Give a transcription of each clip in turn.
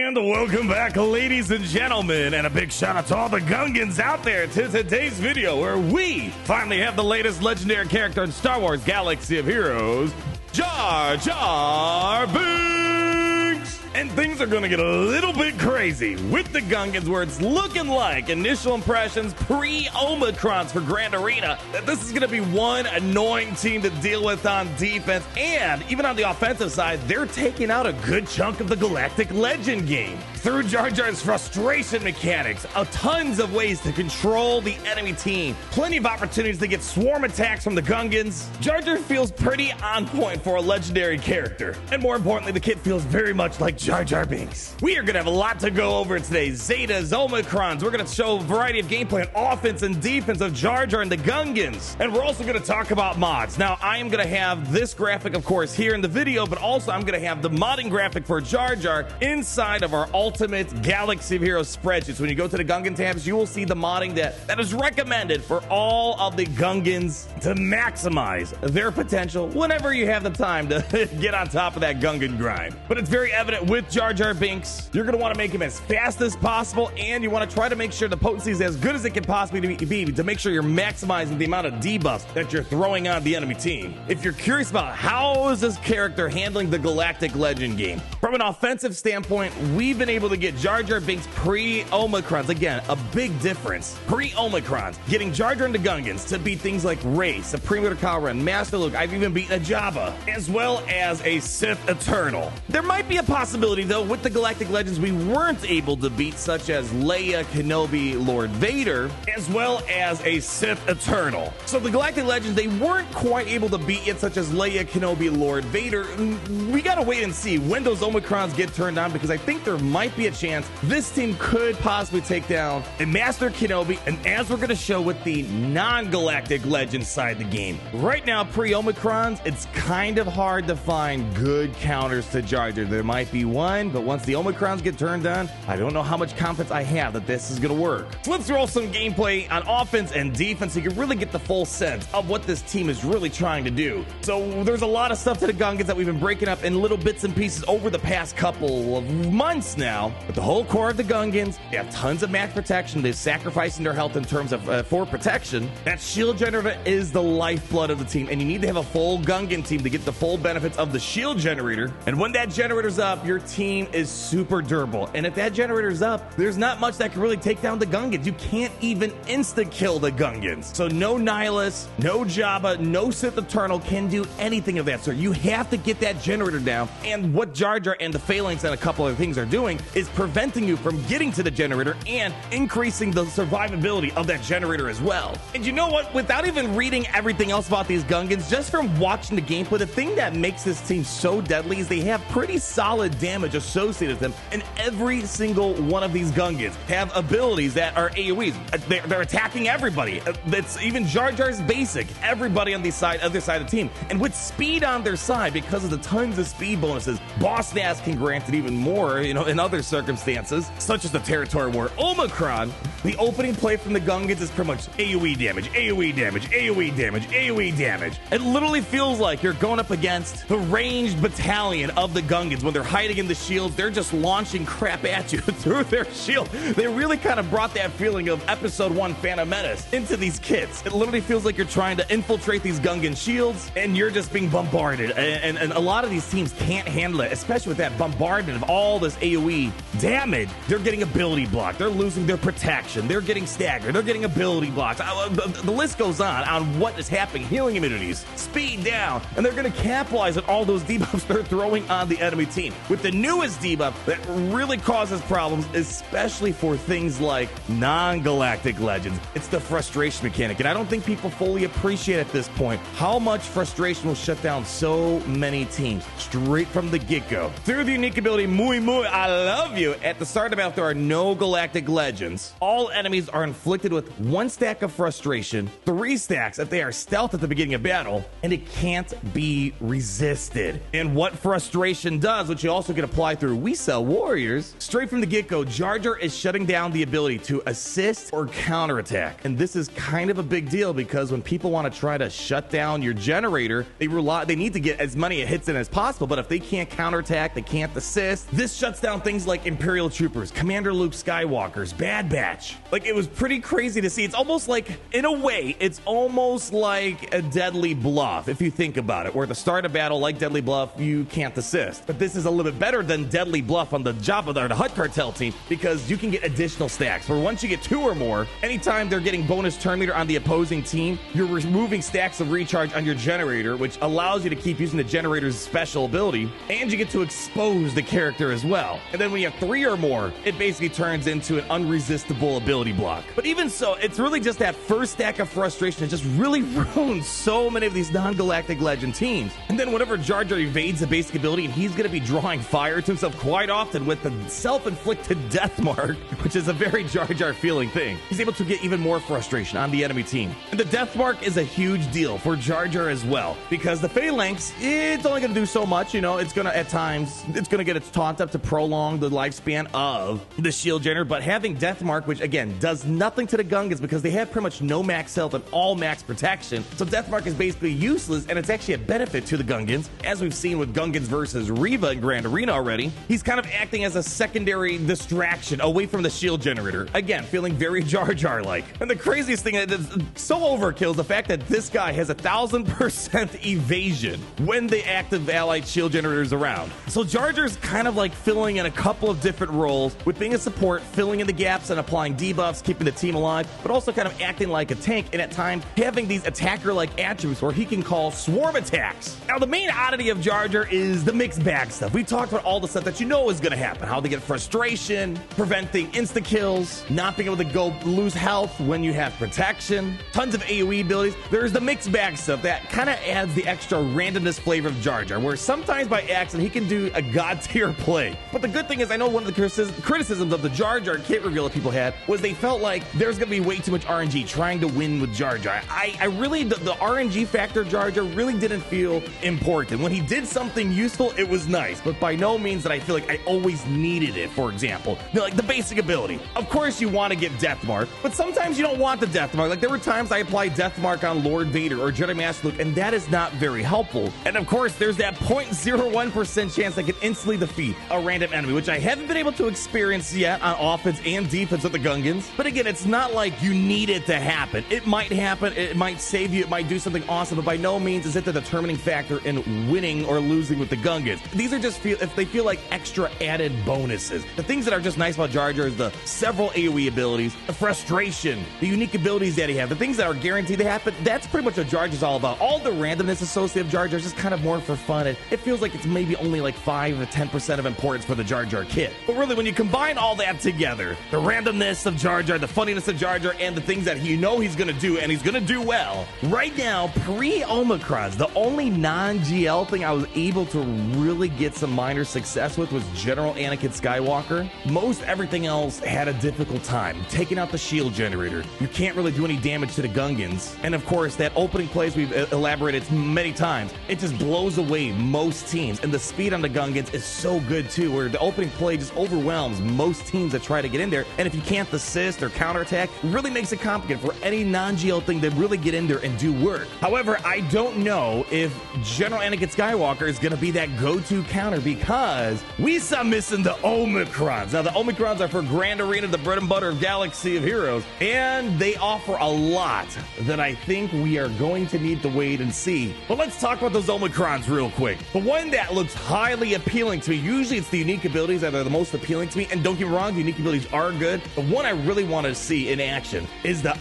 And welcome back, ladies and gentlemen, and a big shout out to all the Gungans out there to today's video where we finally have the latest legendary character in Star Wars Galaxy of Heroes, Jar Jar Binks! And things are gonna get a little bit crazy with the Gungans, where it's looking like initial impressions pre-Omicrons for Grand Arena that this is gonna be one annoying team to deal with on defense, and even on the offensive side, they're taking out a good chunk of the Galactic Legend game. Through Jar Jar's frustration mechanics, tons of ways to control the enemy team, plenty of opportunities to get swarm attacks from the Gungans, Jar Jar feels pretty on point for a legendary character. And more importantly, the kid feels very much like Jar Jar Binks. We are going to have a lot to go over today. Zetas, Omicrons. We're going to show a variety of gameplay on offense and defense of Jar Jar and the Gungans. And we're also going to talk about mods. Now, I am going to have this graphic, of course, here in the video, but also I'm going to have the modding graphic for Jar Jar inside of our Ultimate Galaxy of Heroes spreadsheet. So when you go to the Gungan tabs, you will see the modding that is recommended for all of the Gungans to maximize their potential whenever you have the time to get on top of that Gungan grind. But it's very evident with Jar Jar Binks, you're going to want to make him as fast as possible, and you want to try to make sure the potency is as good as it can possibly be to make sure you're maximizing the amount of debuffs that you're throwing on the enemy team. If you're curious about how is this character handling the Galactic Legend game, from an offensive standpoint, we've been able to get Jar Jar Binks pre-Omicrons. Again, a big difference. Pre-Omicrons, getting Jar Jar and the Gungans to beat things like Rey, Supreme Leader Calran, Master Luke. I've even beaten a Jabba, as well as a Sith Eternal. There might be a possibility, though, with the Galactic Legends we weren't able to beat, such as Leia, Kenobi, Lord Vader, as well as a Sith Eternal. So the Galactic Legends they weren't quite able to beat yet, such as Leia, Kenobi, Lord Vader. We gotta wait and see when those Omicrons get turned on, because I think there might be a chance this team could possibly take down a Master Kenobi, and as we're gonna show with the non-Galactic Legends side of the game. Right now, pre-Omicrons, it's kind of hard to find good counters to Jar Jar. There might be one, but once the Omicrons get turned on, I don't know how much confidence I have that this is gonna work. So let's roll some gameplay on offense and defense so you can really get the full sense of what this team is really trying to do. So there's a lot of stuff to the Gungans that we've been breaking up in little bits and pieces over the past couple of months now. But the whole core of the Gungans, they have tons of max protection. They're sacrificing their health in terms of for protection. That shield generator is the lifeblood of the team, and you need to have a full Gungan team to get the full benefits of the shield generator. And when that generator's up, your team is super durable. And if that generator's up, there's not much that can really take down the Gungans. You can't even insta-kill the Gungans. So no Nihilus, no Jabba, no Sith Eternal can do anything of that sort. You have to get that generator down. And what Jar Jar and the Phalanx and a couple other things are doing is preventing you from getting to the generator and increasing the survivability of that generator as well. And you know what? Without even reading everything else about these Gungans, just from watching the gameplay, the thing that makes this team so deadly is they have pretty solid damage associated with them, and every single one of these Gungans have abilities that are AoEs. They're attacking everybody. That's even Jar Jar's basic. Everybody on the other side of the team. And with speed on their side, because of the tons of speed bonuses, Boss Nass can grant it even more, in other circumstances, such as the territory war. Omicron, the opening play from the Gungans is pretty much AoE damage, AoE damage, AoE damage, AoE damage. It literally feels like you're going up against the ranged battalion of the Gungans. When they're hiding in the shields, they're just launching crap at you through their shield. They really kind of brought that feeling of Episode 1 Phantom Menace into these kits. It literally feels like you're trying to infiltrate these Gungan shields, and you're just being bombarded. And a lot of these teams can't handle it, especially with that bombardment of all this AoE damage. They're getting ability blocked. They're losing their protection. They're getting staggered. They're getting ability blocks. The list goes on what is happening. Healing immunities, speed down, and they're going to capitalize on all those debuffs they're throwing on the enemy team. With the newest debuff that really causes problems, especially for things like non-Galactic Legends, it's the frustration mechanic. And I don't think people fully appreciate at this point how much frustration will shut down so many teams straight from the get-go. Through the unique ability Muy Muy I Love You, at the start of battle there are no Galactic Legends. All enemies are inflicted with 1 stack of frustration, 3 stacks if they are stealth at the beginning of battle, and it can't be resisted. And what frustration does, which you also can apply through Wesa warriors. Straight from the get-go, Jar Jar is shutting down the ability to assist or counterattack. And this is kind of a big deal because when people want to try to shut down your generator, they need to get as many hits in as possible. But if they can't counterattack, they can't assist, this shuts down things like Imperial Troopers, Commander Luke Skywalker's, Bad Batch. Like, it was pretty crazy to see. It's almost like, in a way, it's almost like a Deadly Bluff, if you think about it, where at the start of battle, like Deadly Bluff, you can't assist. But this is a little bit better than Deadly Bluff on the Jabba or the Hutt Cartel team, because you can get additional stacks, where once you get 2 or more, anytime they're getting bonus turn meter on the opposing team, you're removing stacks of recharge on your generator, which allows you to keep using the generator's special ability, and you get to expose the character as well. And then when you have 3 or more, it basically turns into an unresistible ability block. But even so, it's really just that first stack of frustration that just really ruins so many of these non-Galactic Legend teams. And then whenever Jar Jar evades the basic ability, and he's going to be drawing fire to himself quite often with the self-inflicted death mark, which is a very Jar Jar feeling thing, he's able to get even more frustration on the enemy team. And the death mark is a huge deal for Jar Jar as well, because the Phalanx, it's only going to do so much. You know, it's going to, at times, it's going to get its taunt up to prolong the lifespan of the shield generator, but having death mark, which again does nothing to the Gungans because they have pretty much no max health and all max protection, so death mark is basically useless, and it's actually a benefit to the Gungans, as we've seen with Gungans versus Reva in Grand Arena already. He's kind of acting as a secondary distraction away from the shield generator, again feeling very Jar Jar like. And the craziest thing that is so overkill is the fact that this guy has 1000% evasion when the active allied shield generator is around. So Jar Jar's kind of like filling in a couple of different roles, with being a support, filling in the gaps and applying debuffs, keeping the team alive, but also kind of acting like a tank, and at times having these attacker-like attributes where he can call swarm attacks. Now, the main oddity of Jar Jar is the mixed bag stuff. We talked about all the stuff that you know is going to happen, how they get frustration, preventing insta-kills, not being able to go lose health when you have protection, tons of AOE abilities. There's the mixed bag stuff that kind of adds the extra randomness flavor of Jar Jar, where sometimes by accident he can do a god tier play. But the good thing is, I know one of the criticisms of the Jar Jar kit reveal that people had was they felt like there's going to be way too much RNG trying to win with Jar Jar. I really, the RNG factor of Jar Jar really didn't feel important. When he did something useful, it was nice, but by no means that I feel like I always needed it. For example, like the basic ability. Of course you want to get Death Mark, but sometimes you don't want the Death Mark. Like there were times I applied Death Mark on Lord Vader or Jedi Master Luke, and that is not very helpful. And of course, there's that 0.01% chance I can instantly defeat a random enemy, which I haven't been able to experience yet on offense and defense with the Gungans. But again, it's not like you need it to happen. It might happen, it might save you, it might do something awesome, but by no means is it the determining factor in winning or losing with the Gungans. These are just if they feel like extra added bonuses. The things that are just nice about Jar Jar is the several AoE abilities, the frustration, the unique abilities that he has, the things that are guaranteed to happen. That's pretty much what Jar Jar's all about. All the randomness associated with Jar Jar is just kind of more for fun. It feels like it's maybe only like 5 to 10% of importance for the Jar Jar kit. But really, when you combine all that together, the randomness of Jar Jar, the funniness of Jar Jar, and the things that you know he's going to do, and he's going to do well, right now, pre-Omicrons, the only non-GL thing I was able to really get some minor success with was General Anakin Skywalker. Most everything else had a difficult time. Taking out the shield generator, you can't really do any damage to the Gungans. And of course, that opening plays we've elaborated many times, it just blows away most teams. And the speed on the Gungans is so good too, where the opening play just overwhelms most teams that try to get in there. And if you can't assist or counterattack, it really makes it complicated for any non-GL thing to really get in there and do work. However, I don't know if General Anakin Skywalker is going to be that go-to counter, because we saw missing the Omicrons. Now, the Omicrons are for Grand Arena, the bread and butter of Galaxy of Heroes, and they offer a lot that I think we are going to need to wait and see. But let's talk about those Omicrons real quick. The one that looks highly appealing to me, usually it's the unique abilities that are the most appealing to me, and don't get me wrong, the unique abilities are good. The one I really want to see in action is the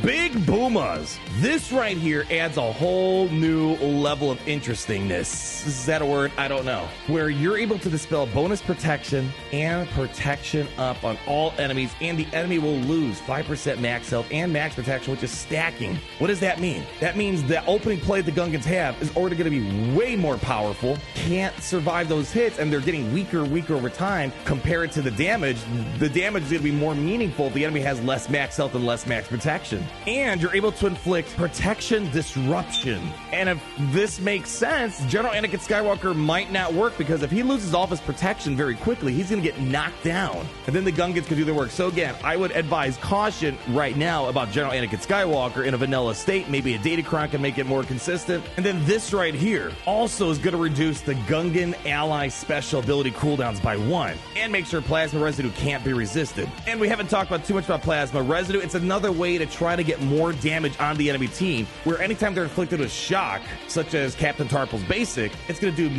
Big Boomas. This right here adds a whole new level of interestingness. Is that a word? I don't know. Where you're able to dispel bonus protection and protection up on all enemies, and the enemy will lose 5% max health and max protection, which is stacking. What does that mean? That means the opening play the Gungans have is already going to be way more powerful, can't survive those hits, and they're getting weaker over time compared to the damage. The damage is going to be more meaningful if the enemy has less max health and less max protection. And you're able to inflict protection disruption. And if this makes sense, General Anakin Skywalker might not work work because if he loses all of his protection very quickly, he's going to get knocked down. And then the Gungans can do their work. So again, I would advise caution right now about General Anakin Skywalker in a vanilla state. Maybe a Datacron can make it more consistent. And then this right here also is going to reduce the Gungan ally special ability cooldowns by 1 and make sure plasma residue can't be resisted. And we haven't talked about too much about plasma residue. It's another way to try to get more damage on the enemy team, where anytime they're inflicted with shock, such as Captain Tarple's basic, it's going to do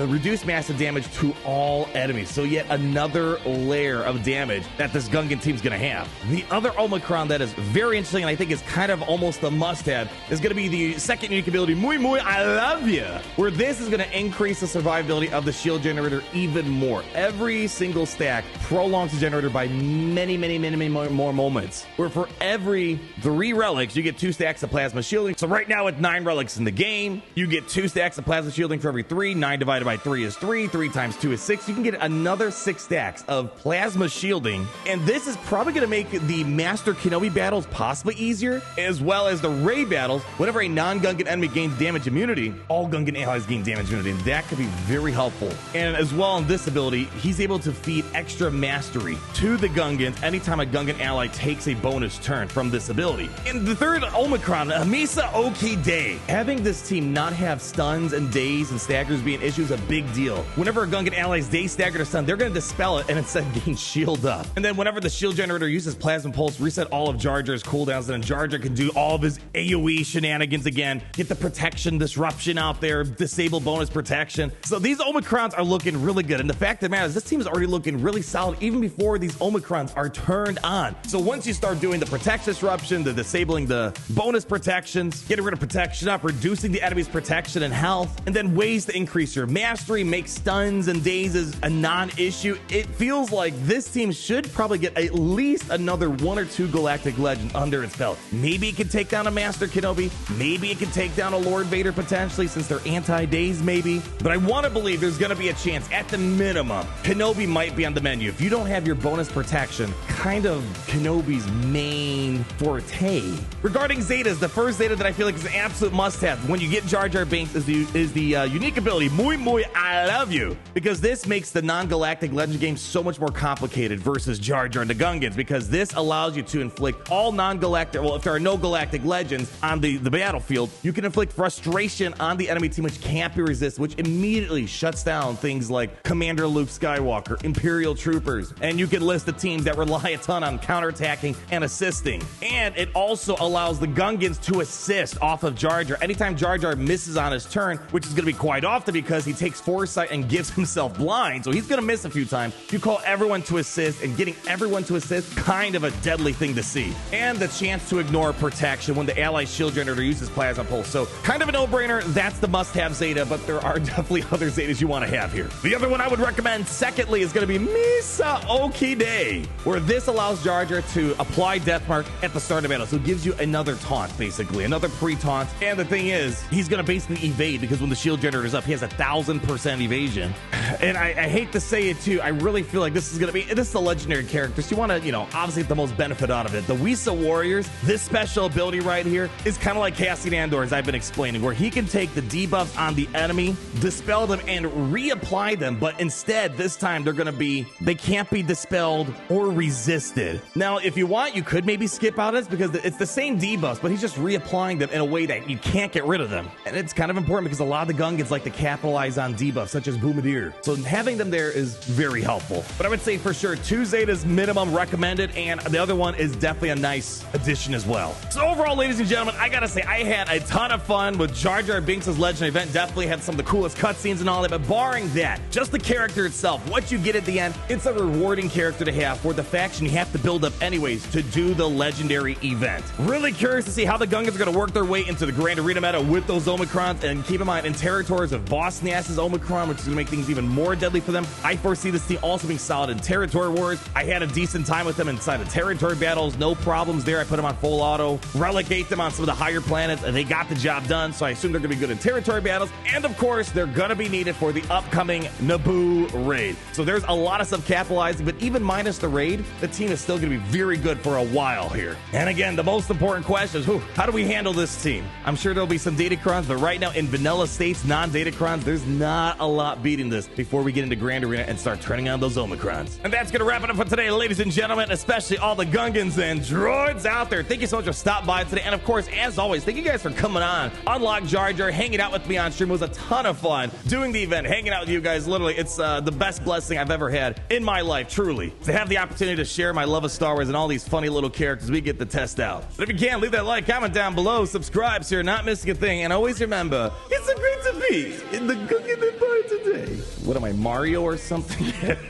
reduce massive damage to all enemies. So yet another layer of damage that this Gungan team's going to have. The other Omicron that is very interesting, and I think is kind of almost a must-have, is going to be the second unique ability, Muy Muy I Love Ya, where this is going to increase the survivability of the shield generator even more. Every single stack prolongs the generator by many more moments, where for every 3 relics, you get 2 stacks of plasma shielding. So right now with 9 relics in the game, you get 2 stacks of plasma shielding for every 3. 9 divided by 3 is 3. 3 times 2 is 6. You can get another 6 stacks of plasma shielding. And this is probably going to make the Master Kenobi battles possibly easier, as well as the Rey battles. Whenever a non-Gungan enemy gains damage immunity, all Gungan allies gain damage immunity, and that could be very helpful. And as well in this ability, he's able to feed extra mastery to the Gungans anytime a Gungan ally takes a bonus turn from this ability. And the third Omicron, Misa Oki Day. Having this team not have stuns and days and staggers being issues is a big deal. Whenever a Gungan ally's day staggered or stun, they're going to dispel it and instead gain shield up. And then whenever the shield generator uses plasma pulse, reset all of Jar Jar's cooldowns, and then Jar Jar can do all of his AOE shenanigans again, get the protection disruption out there, disable bonus protection. So these Omicrons are looking really good. And the fact that matters, this team is already looking really solid even before these Omicrons are turned on. So once you start doing the protection disruption, the disabling the bonus protections, getting rid of protection up, reducing the enemy's protection and health, and then ways to increase your mastery, make stuns and days as a non-issue, it feels like this team should probably get at least another 1 or 2 Galactic Legends under its belt. Maybe it can take down a Master Kenobi, maybe it can take down a Lord Vader potentially, since they're anti-days maybe, but I want to believe there's going to be a chance at the minimum Kenobi might be on the menu. If you don't have your bonus protection, kind of Kenobi's main forte. Regarding Zetas, the first Zeta that I feel like is an absolute must-have when you get Jar Jar Binks is the unique ability Muy Muy I Love You, because this makes the non-Galactic Legend game so much more complicated versus Jar Jar and the Gungans, because this allows you to inflict all non-galactic, well, if there are no Galactic Legends on the battlefield, you can inflict frustration on the enemy team which can't be resisted, which immediately shuts down things like Commander Luke Skywalker, Imperial Troopers, and you can list the teams that rely a ton on counterattacking and assisting. And it also allows the Gungans to assist off of Jar Jar anytime Jar Jar misses on his turn, which is going to be quite often because he takes foresight and gives himself blind, so he's going to miss a few times. You call everyone to assist, and getting everyone to assist, kind of a deadly thing to see. And the chance to ignore protection when the ally shield generator uses plasma pulse. So kind of a no-brainer. That's the must-have Zeta, but there are definitely other Zetas you want to have here. The other one I would recommend secondly is going to be Misa Oki Day, where this allows Jar Jar to apply Death Mark at the start of battle. So it gives you another taunt, basically, another pre-taunt. And the thing is, he's going to basically evade, because when the shield generator is up, he has 1,000% evasion. And I hate to say it too, I really feel like this is a legendary character, so you want to, obviously get the most benefit out of it. The Wesa Warriors, this special ability right here is kind of like Cassian Andor, as I've been explaining, where he can take the debuffs on the enemy, dispel them, and reapply them, but instead, this time, they can't be dispelled or resisted. Now, if you want, you could maybe skip out this, because it's the same debuffs, but he's just reapplying them in a way that you can't get rid of them. And it's kind of important because a lot of the Gungans like to capitalize on debuffs, such as Boomadir. So having them there is very helpful. But I would say for sure 2 Zetas minimum recommended, and the other one is definitely a nice addition as well. So overall, ladies and gentlemen, I gotta say I had a ton of fun with Jar Jar Binks' Legend event. Definitely had some of the coolest cutscenes and all that, but barring that, just the character itself, what you get at the end, it's a rewarding character to have for the faction you have to build up anyways to do the legendary event. Really curious to see how the Gungans are going to work their way into the Grand Arena meta with those Omicrons, and keep in mind, in territories of Boss Nass's Omicron, which is going to make things even more deadly for them. I foresee this team also being solid in territory wars. I had a decent time with them inside of territory battles, no problems there. I put them on full auto, relegate them on some of the higher planets, and they got the job done, so I assume they're going to be good in territory battles. And of course, they're going to be needed for the upcoming Naboo raid. So there's a lot of stuff capitalizing, but even minus the raid, the team is still going to be very good for a while here. And again, the most important question is, how do we handle this team? I'm sure there'll be some Datacrons, but right now in vanilla states, non-Datacrons, there's not a lot beating this before we get into Grand Arena and start turning on those Omicrons. And that's gonna wrap it up for today, ladies and gentlemen, especially all the Gungans and droids out there. Thank you so much for stopping by today. And of course, as always, thank you guys for coming on. Unlock Jar Jar, hanging out with me on stream. It was a ton of fun doing the event, hanging out with you guys. Literally, it's the best blessing I've ever had in my life, truly. To have the opportunity to share my love of Star Wars and all these funny little characters we get to test out. But if you can, leave that like, comment down below, subscribe so you're not missing a thing. And always remember, it's a great to be in the Gungan Empire today. What am I, Mario or something? Where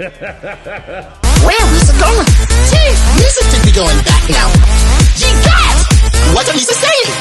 is it going? Gee, music could be going back now. Gee, guys! What are you saying?